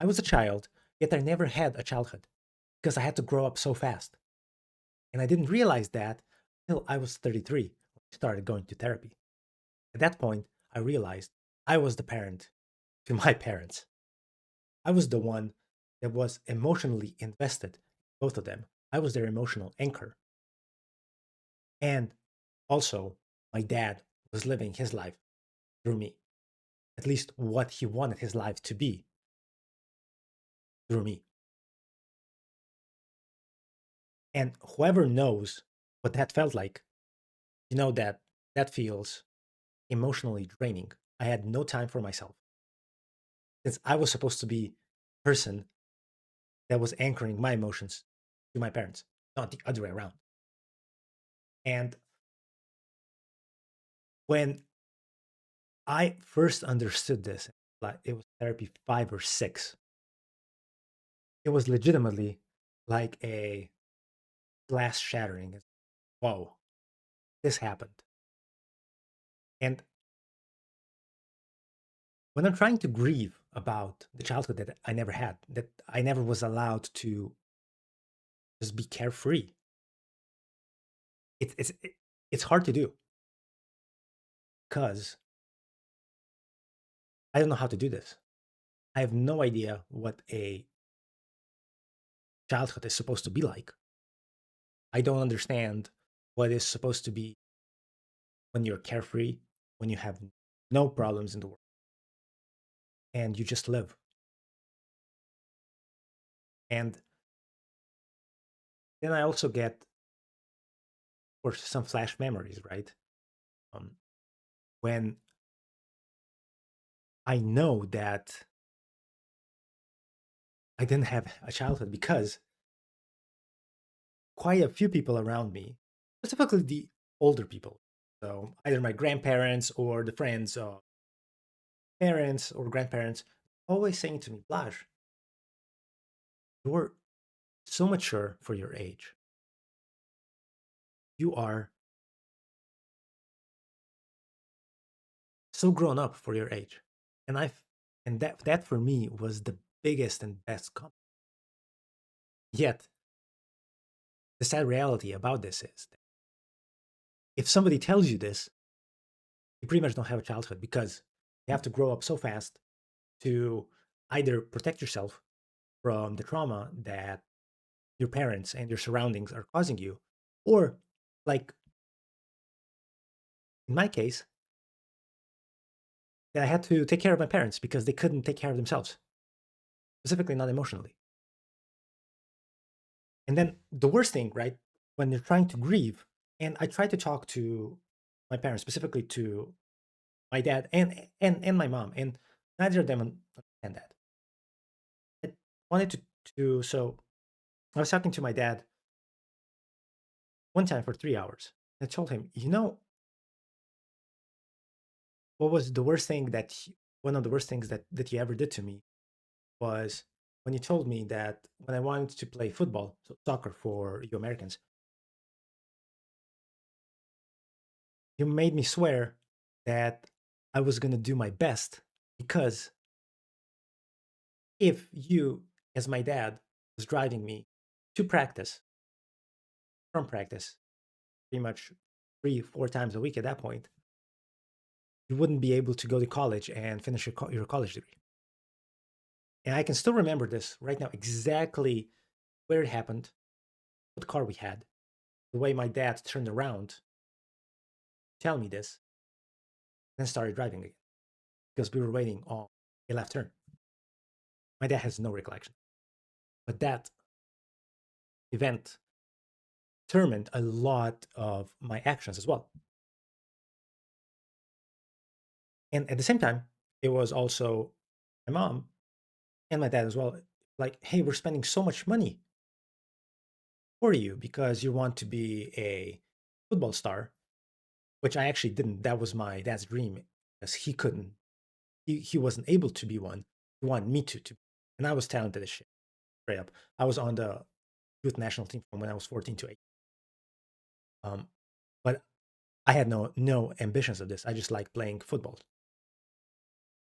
I was a child, yet I never had a childhood because I had to grow up so fast. And I didn't realize that until I was 33 when I started going to therapy. At that point, I realized I was the parent to my parents. I was the one that was emotionally invested in both of them. I was their emotional anchor. And also, my dad was living his life through me, at least what he wanted his life to be through me. And whoever knows what that felt like, you know that that feels emotionally draining. I had no time for myself since I was supposed to be a person that was anchoring my emotions to my parents, not the other way around. And when I first understood this, like it was therapy 5 or 6, it was legitimately like a glass shattering. Whoa, this happened. And when I'm trying to grieve about the childhood that I never had, that I never was allowed to just be carefree, it's hard to do because I don't know how to do this. I have no idea what a childhood is supposed to be like. I don't understand what is supposed to be when you're carefree, when you have no problems in the world, and you just live. And then I also get, of course, some flash memories, right? Um, when I know that I didn't have a childhood because quite a few people around me, specifically the older people, so either my grandparents or the friends of parents or grandparents, always saying to me, Blaj, you're so mature for your age. You are so grown up for your age. And that for me was the biggest and best compliment. Yet the sad reality about this is that if somebody tells you this, you pretty much don't have a childhood because you have to grow up so fast to either protect yourself from the trauma that your parents and your surroundings are causing you, or like in my case, that I had to take care of my parents because they couldn't take care of themselves, specifically not emotionally. And then the worst thing, right, when you're trying to grieve, and I tried to talk to my parents, specifically to my dad and my mom, and neither of them understand that. I wanted to so I was talking to my dad one time for 3 hours. I told him, what was the worst thing one of the worst things that you ever did to me was when you told me that when I wanted to play football, so soccer for you Americans, you made me swear that I was going to do my best because if you, as my dad, was driving me to practice, from practice, pretty much 3, 4 times a week at that point, you wouldn't be able to go to college and finish your college degree. And I can still remember this right now, exactly where it happened, what car we had, the way my dad turned around to tell me this, then started driving again because we were waiting on a left turn. My dad has no recollection, but that event determined a lot of my actions as well. And at the same time, it was also my mom and my dad as well. Like, hey, we're spending so much money for you because you want to be a football star, which I actually didn't. That was my dad's dream because he couldn't, he wasn't able to be one. He wanted me to. And I was talented as shit, straight up. I was on the youth national team from when I was 14 to 8. Um, but I had no ambitions of this. I just liked playing football.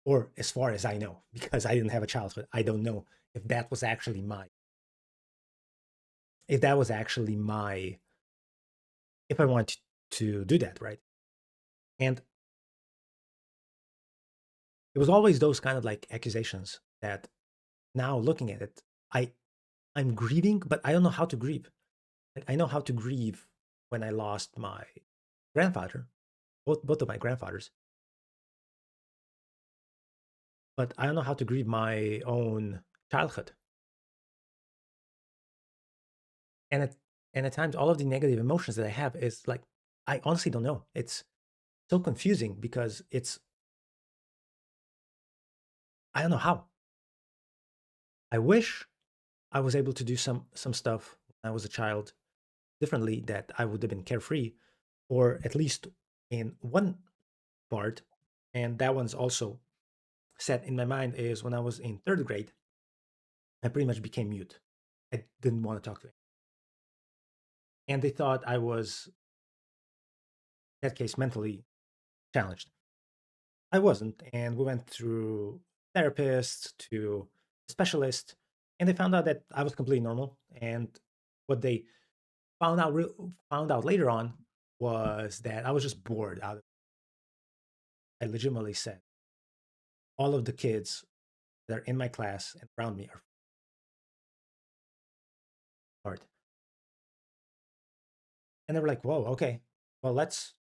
or as far as I know, because I didn't have a childhood, I don't know if that was actually my, if I wanted to do that, right? And it was always those kind of like accusations that now looking at it, I I'm grieving, but I don't know how to grieve. Like, I know how to grieve when I lost my grandfather, both of my grandfathers, but I don't know how to grieve my own childhood. And at times, all of the negative emotions that I have is like I honestly don't know. It's so confusing because I don't know how. I wish I was able to do some stuff when I was a child differently, that I would have been carefree, or at least in one part, and that one's also set in my mind, is when I was in third grade, I pretty much became mute. I didn't want to talk to him. And they thought I was, in that case, mentally challenged. I wasn't. And we went through therapists to specialists, and they found out that I was completely normal. And what they found out later on was that I was just bored out of it. I legitimately said, all of the kids that are in my class and around me are hard. And they were like, whoa, okay, well, let's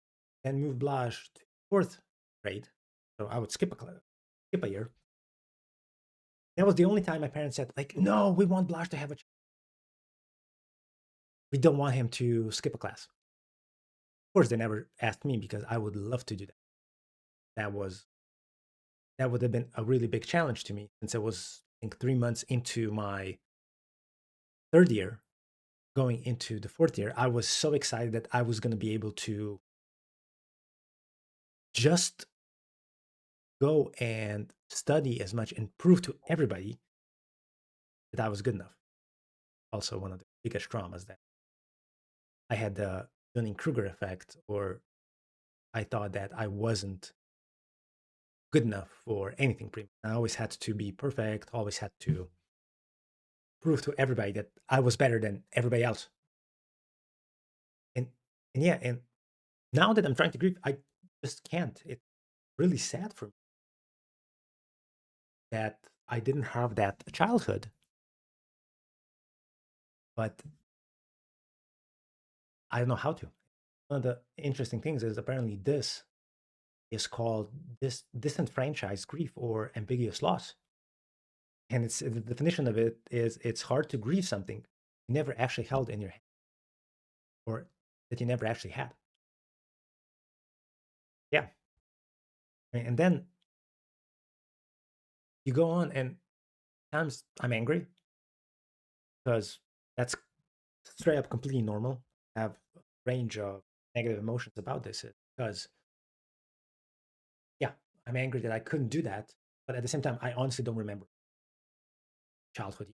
then move Blage to fourth grade. So I would skip a year. That was the only time my parents said, like, no, we want Blage to have a child. We don't want him to skip a class. Of course, they never asked me because I would love to do that. That was that would have been a really big challenge to me, since it was, I think, 3 months into my third year, going into the fourth year. I was so excited that I was going to be able to just go and study as much and prove to everybody that I was good enough. Also, one of the biggest traumas that I had, the Dunning-Kruger effect, or I thought that I wasn't good enough for anything. Pretty much. I always had to be perfect. Always had to prove to everybody that I was better than everybody else. And and yeah, and now that I'm trying to grieve, I just can't. It's really sad for me that I didn't have that childhood. But I don't know how to. One of the interesting things is, apparently this is called this disenfranchised grief, or ambiguous loss. And it's, the definition of it is, it's hard to grieve something you never actually held in your hand, or that you never actually had. Yeah. And then you go on, and times I'm angry because that's straight up completely normal. I have a range of negative emotions about this, because yeah, I'm angry that I couldn't do that, but at the same time, I honestly don't remember childhood.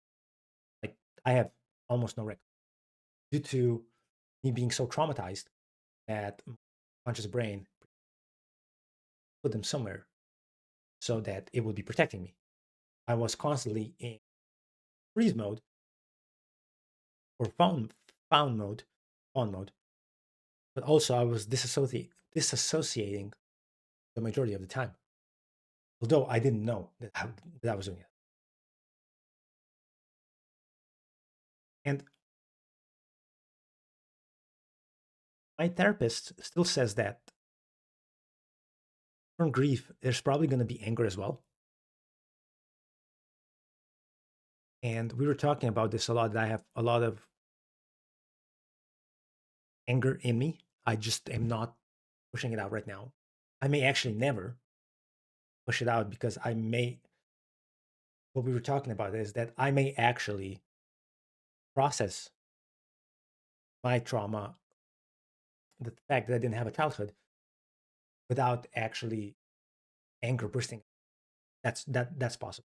Like, I have almost no record, due to me being so traumatized that my conscious brain put them somewhere so that it would be protecting me. I was constantly in freeze mode, or fawn mode, fawn mode, but also I was disassociating the majority of the time, although I didn't know that I was doing it. And my therapist still says that from grief, there's probably going to be anger as well. And we were talking about this a lot, that I have a lot of anger in me. I just am not pushing it out right now. I may actually never push it out, because what we were talking about is that I may actually process my trauma, the fact that I didn't have a childhood, without actually anger bursting. That's possible.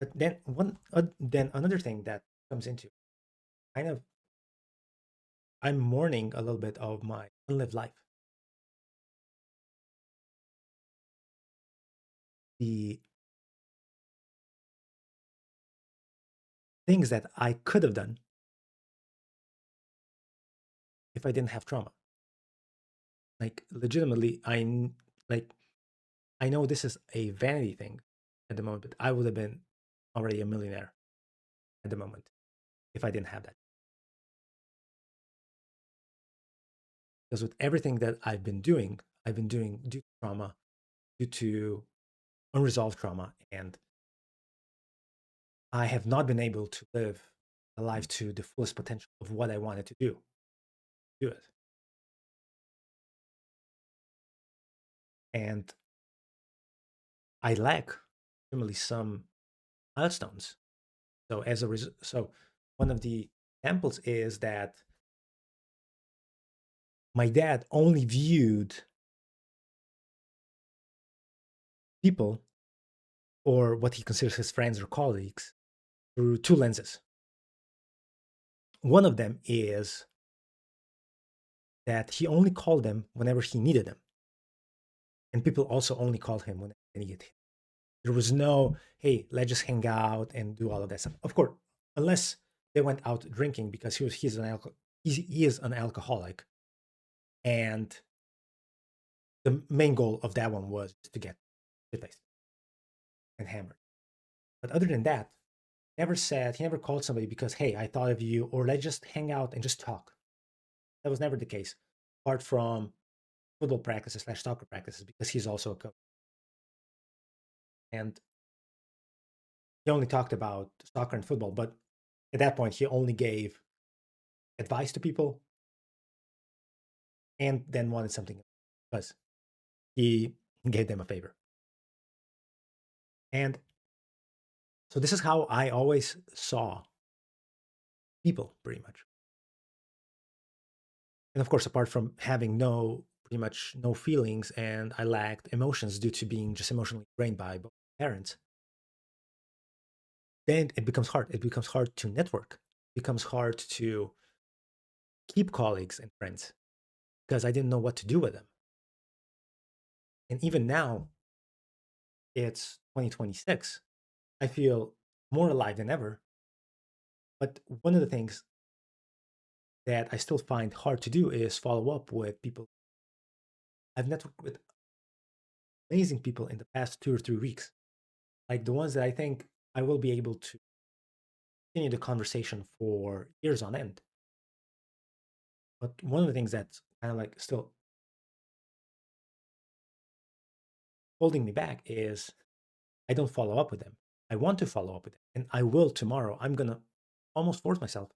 But then another thing that comes into, kind of, I'm mourning a little bit of my unlived life. the things that I could have done if I didn't have trauma. Like legitimately, like I know this is a vanity thing at the moment, but I would have been already a millionaire at the moment if I didn't have that. Because with everything that I've been doing due to trauma, due to unresolved trauma, and I have not been able to live a life to the fullest potential of what I wanted to do it. And I lack generally some milestones. So as a result, so one of the examples is that my dad only viewed people or what he considers his friends or colleagues through two lenses. One of them is that he only called them whenever he needed them. And people also only called him when they needed him. There was no, hey, let's just hang out and do all of that stuff. Of course, unless they went out drinking because he is an alcoholic. And the main goal of that one was to get shit-faced and hammered. But other than that, he never called somebody because, hey, I thought of you, or let's just hang out and just talk. That was never the case, apart from football practices slash soccer practices, because he's also a coach. And he only talked about soccer and football, but at that point, he only gave advice to people and then wanted something because he gave them a favor. And so this is how I always saw people, pretty much. And of course, apart from having pretty much no feelings, and I lacked emotions due to being just emotionally drained by both parents, then it becomes hard. It becomes hard to network. It becomes hard to keep colleagues and friends because I didn't know what to do with them. And even now, it's 2026. I feel more alive than ever. But one of the things that I still find hard to do is follow up with people. I've networked with amazing people in the past 2 or 3 weeks, like the ones that I think I will be able to continue the conversation for years on end. But one of the things that's kind of like still holding me back is I don't follow up with them. I want to follow up with them, and I will tomorrow. I'm gonna almost force myself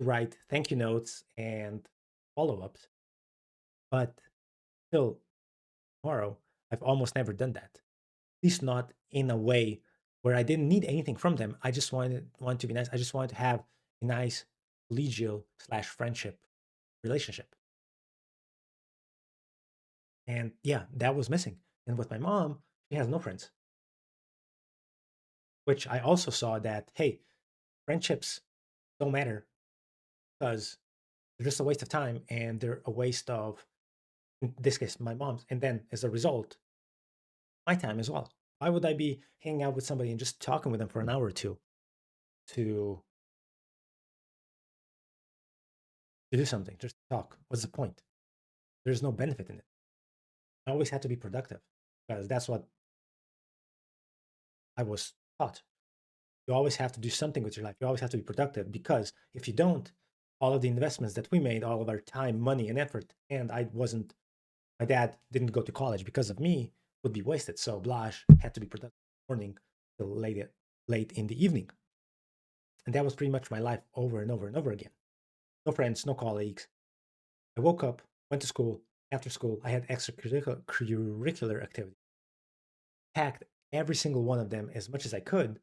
to write thank you notes and follow ups. But still, tomorrow, I've almost never done that. At least not in a way where I didn't need anything from them. I just wanted to be nice. I just wanted to have a nice collegial slash friendship relationship. And yeah, that was missing. And with my mom, she has no friends, which I also saw that, hey, friendships don't matter because they're just a waste of time and they're a waste of, in this case, my mom's. And then as a result, my time as well. Why would I be hanging out with somebody and just talking with them for an hour or two to, to do something? Just talk. What's the point? There's no benefit in it. I always had to be productive because that's what I was taught. You always have to do something with your life. You always have to be productive because if you don't, all of the investments that we made, all of our time, money, and effort, and my dad didn't go to college because of me, would be wasted. So Blash had to be productive in the morning till late in the evening. And that was pretty much my life over and over and over again. No friends, no colleagues. I woke up, went to school. After school, I had extracurricular activities. Packed every single one of them as much as I could.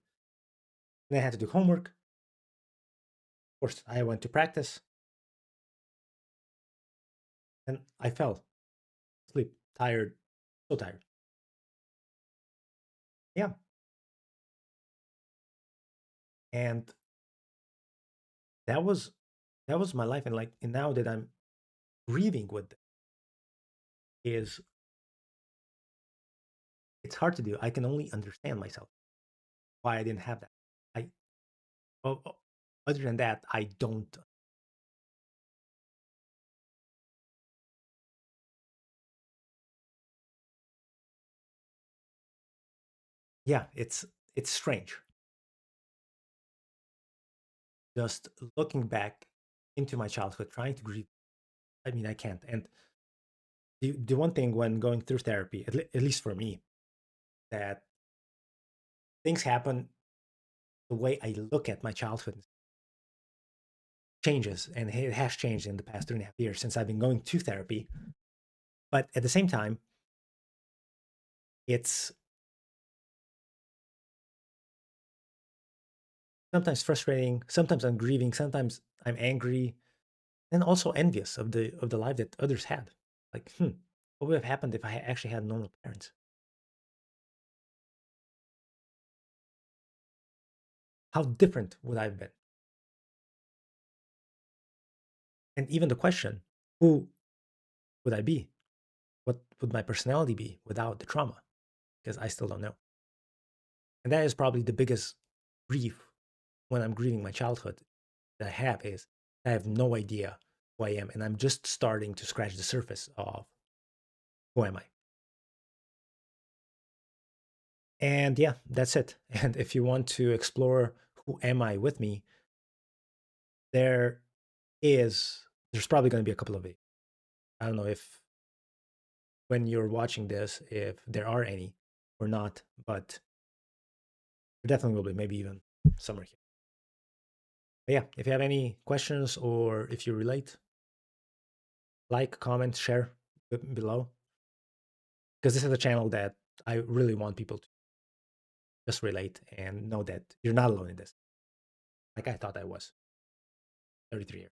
And I had to do homework. Of course, I went to practice and I fell asleep, tired, so tired. Yeah. And that was my life. And now that I'm grieving with it, is it's hard to do. I can only understand myself why I didn't have that. I oh, oh, other than that, I don't. Yeah, it's strange. Just looking back into my childhood, trying to grieve. I mean, I can't. And the one thing when going through therapy, at least for me, that things happen, the way I look at my childhood changes, and it has changed in the past 3.5 years since I've been going to therapy. But at the same time, it's sometimes frustrating, sometimes I'm grieving, sometimes I'm angry, and also envious of the life that others had. Like, what would have happened if I actually had normal parents? How different would I have been? And even the question, who would I be? What would my personality be without the trauma? Because I still don't know. And that is probably the biggest grief when I'm grieving my childhood that I have is I have no idea who I am. And I'm just starting to scratch the surface of who am I. And yeah, that's it. And if you want to explore who am I with me, there there's probably going to be a couple of it. I don't know if when you're watching this, if there are any or not, but there definitely will be, maybe even somewhere here. But yeah, if you have any questions or if you relate, like, comment, share below, because this is a channel that I really want people to just relate and know that you're not alone in this. Like I thought I was 33 years.